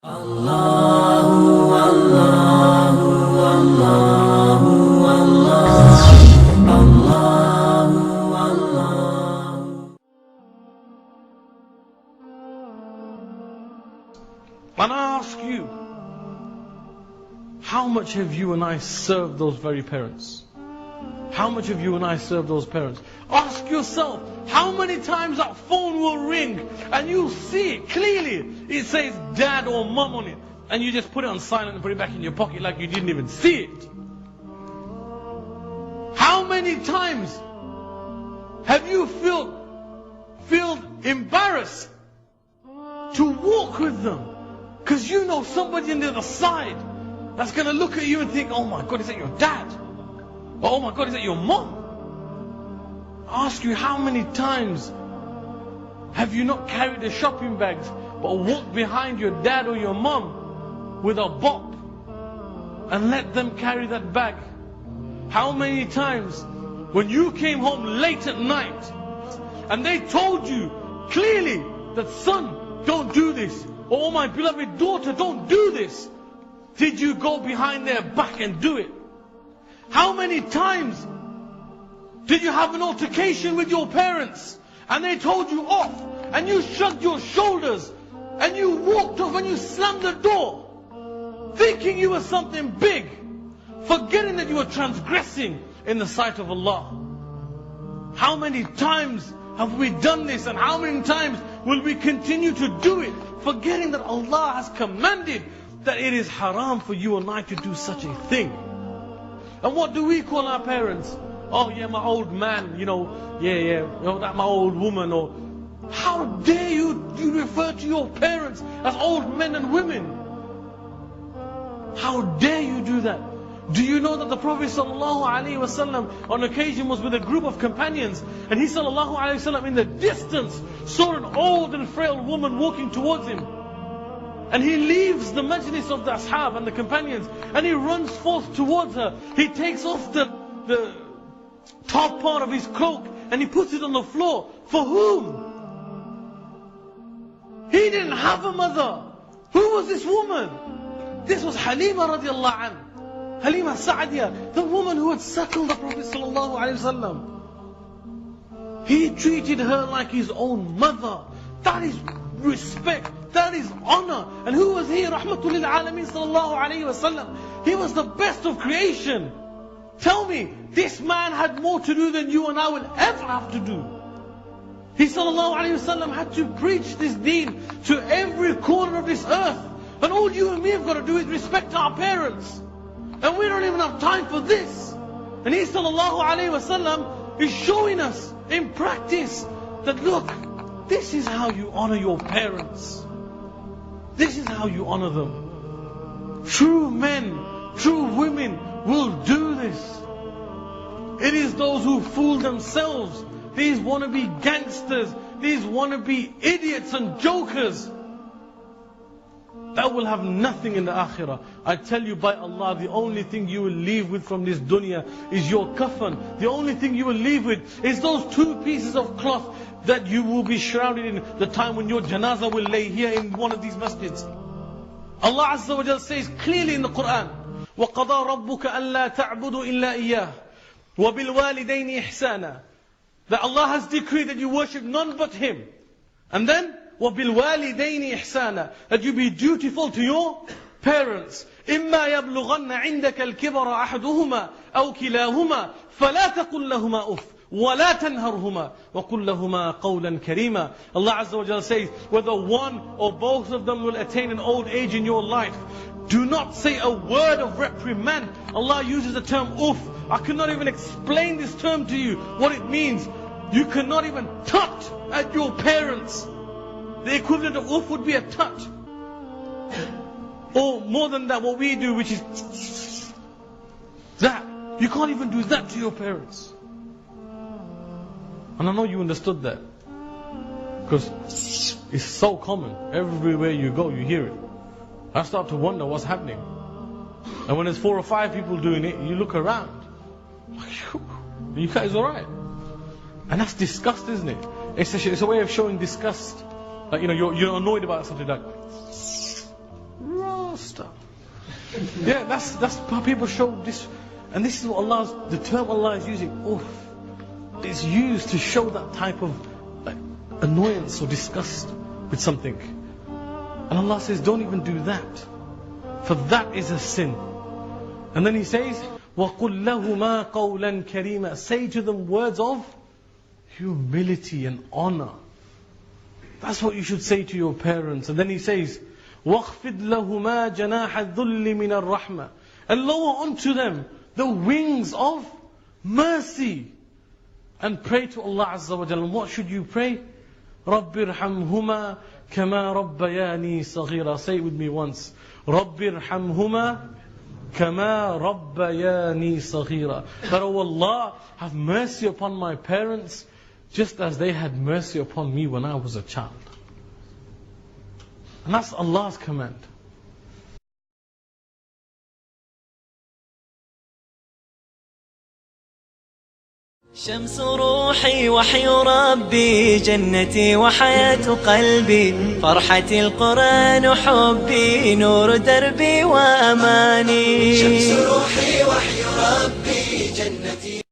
Allahu, Allahu, Allahu, Allahu, Allahu. And I ask you, how much have you and I served those very parents? How much have you and I served those parents? Ask yourself, how many times that phone will ring and you'll see it clearly. It says dad or mum on it. And you just put it on silent and put it back in your pocket like you didn't even see it. How many times have you felt embarrassed to walk with them? Because you know somebody on the other side that's going to look at you and think, oh my God, is that your dad? Or, oh my God, is that your mom? I ask you, how many times have you not carried the shopping bags but walked behind your dad or your mom with a bop and let them carry that bag? How many times when you came home late at night and they told you clearly that son, don't do this, or oh my beloved daughter, don't do this, did you go behind their back and do it? How many times did you have an altercation with your parents and they told you off and you shrugged your shoulders and you walked off and you slammed the door thinking you were something big, forgetting that you were transgressing in the sight of Allah? How many times have we done this, and how many times will we continue to do it, forgetting that Allah has commanded that it is haram for you and I to do such a thing? And what do we call our parents? Oh yeah, my old man, that my old woman. Or how dare you refer to your parents as old men and women? How dare you do that? Do you know that the Prophet ﷺ on occasion was with a group of companions, and he ﷺ in the distance saw an old and frail woman walking towards him. And he leaves the majlis of the ashab and the companions and he runs forth towards her. He takes off the top part of his cloak and he puts it on the floor. For whom? He didn't have a mother. Who was this woman? This was Halima radiallahu anha. Halima Sa'adiyah, the woman who had suckled the Prophet sallallahu alaihi wasallam. He treated her like his own mother. That is respect. That is honor. And who was he? Rahmatul lil Alameen sallallahu alayhi wa sallam. He was the best of creation. Tell me, this man had more to do than you and I will ever have to do. He sallallahu alayhi wa sallam had to preach this deen to every corner of this earth. And all you and me have got to do is respect our parents. And we don't even have time for this. And he sallallahu alayhi wa sallam is showing us in practice that look, this is how you honor your parents. This is how you honor them. True men, true women will do this. It is those who fool themselves, these wannabe gangsters, these wannabe idiots and jokers, that will have nothing in the akhirah. I tell you by Allah, the only thing you will leave with from this dunya is your kafan. The only thing you will leave with is those two pieces of cloth that you will be shrouded in the time when your janazah will lay here in one of these masjids. Allah Azza wa Jal says clearly in the Quran, وَقَضَى رَبُّكَ أَلَّا تَعْبُدُوا إِلَّا إِيَّاهُ وَبِالْوَالِدَيْنِ إِحْسَانًا. That Allah has decreed that you worship none but Him. And then, وَبِالْوَالِدَيْنِ إِحْسَانًا, that you be dutiful to your parents. إِمَّا يَبْلُغَنَّ عِنْدَكَ الْكِبَرَ أَحَدُهُمَا أَوْ كِلَاهُمَا فَلَا تَقُلْ لَهُمَا أُفٍّ وَلَا تَنْهَرْهُمَا وَقُلْ لَهُمَا قَوْلًا كَرِيمًا. Allah Azza wa Jalla says, whether one or both of them will attain an old age in your life, do not say a word of reprimand. Allah uses the term uff. I cannot even explain this term to you, what it means. You cannot even tut at your parents. The equivalent of uff would be a tut. Or more than that, what we do, which is that. You can't even do that to your parents. And I know you understood that, because it's so common. Everywhere you go, you hear it. I start to wonder what's happening. And when there's 4 or 5 people doing it, you look around. Are you guys alright? And that's disgust, isn't it? It's a way of showing disgust. Like, you're annoyed about something like, master. Yeah, that's how people show this. And this is what the term Allah is using, oof, is used to show that type of annoyance or disgust with something. And Allah says, don't even do that, for that is a sin. And then He says, وَقُلْ لَهُمَا قَوْلًا كَرِيمًا. Say to them words of humility and honor. That's what you should say to your parents. And then He says, وَاخْفِضْ لَهُمَا جَنَاحَ الذُّلِّ مِنَ الرَّحْمَةِ. And lower onto them the wings of mercy. And pray to Allah Azza wa Jalla. And what should you pray? رَبِّ ارْحَمْهُمَا كَمَا رَبَّيَانِي صَغِيرًا. Say it with me once. رَبِّ ارْحَمْهُمَا كَمَا رَبَّيَانِي صَغِيرًا. That, oh Allah, have mercy upon my parents just as they had mercy upon me when I was a child. And that's Allah's command. شمس روحي وحي ربي جنتي وحياة قلبي فرحتي القرآن حبي نور دربي وأماني شمس روحي وحي ربي جنتي